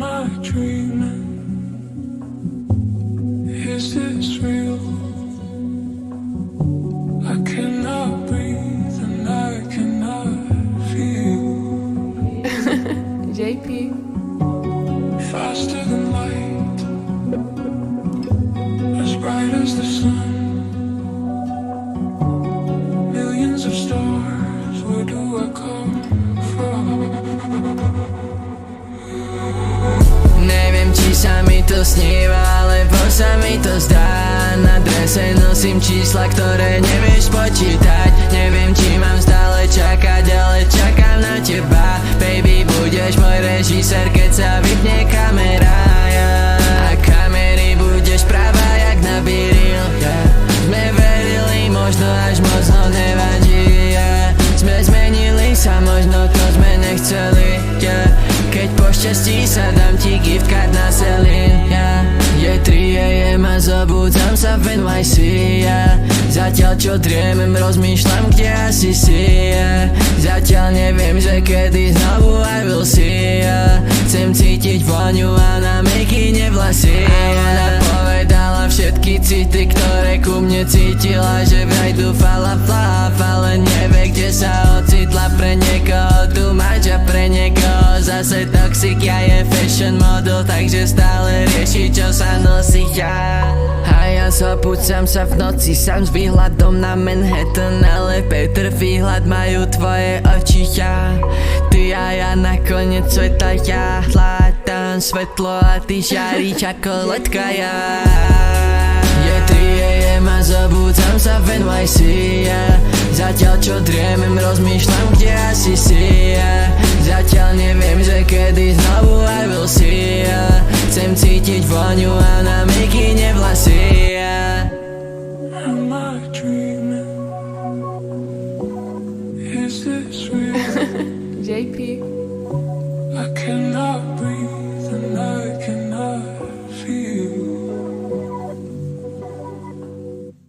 I dreaming? Is this real? I cannot breathe and I cannot feel. JP. Faster than light, as bright as the sun. Millions of stars, where do I come from? Neviem, či sa mi to sníva, alebo sa mi to zdá. Na drese nosím čísla, ktoré nevieš počítať. Neviem, či mám stále čakať, ale čakám na teba. Baby, budeš môj režisér, keď sa vypne kamera, yeah. A kamery budeš pravá jak na biril, yeah. Sme verili, možno až moc, no nevadí, yeah. Sme zmenili sa, možno to sme nechceli, yeah. Keď pošťastí sa, dám ti gift card na Celine, yeah. Je 3 AM a zobudzam sa v NYC, yeah. Zatiaľ čo driemem, rozmýšľam, kde asi si, yeah. Zatiaľ neviem, že kedy znovu I will see, yeah. Chcem cítiť voňu a na mikine vlasy, yeah. Ona povedala všetky city, ktoré ku mne cítila, že vraj dúfala flap, ale nevie, kde sa ocitla. Pre niekoho tu máš a pre niekoho zase toxic. Ja je fashion model, takže stále rieši, čo sa nosí, ja. A ja zopúcam sa v noci sám s výhľadom na Manhattan, ale Peter výhľad majú tvoje oči, ja. Ty a ja nakoniec sveta, ja hľadám svetlo a ty žiariš ako letka, ja. Je 3 AM a zobudzam sa v NYC, yeah. Zatiaľ čo driemem, rozmýšľam, kde asi si, yeah. Zatiaľ neviem, že kedy znovu I will see, yeah. Chcem cítiť voňu a na mikine vlasy, yeah. Am I dreaming? Is this real? JP.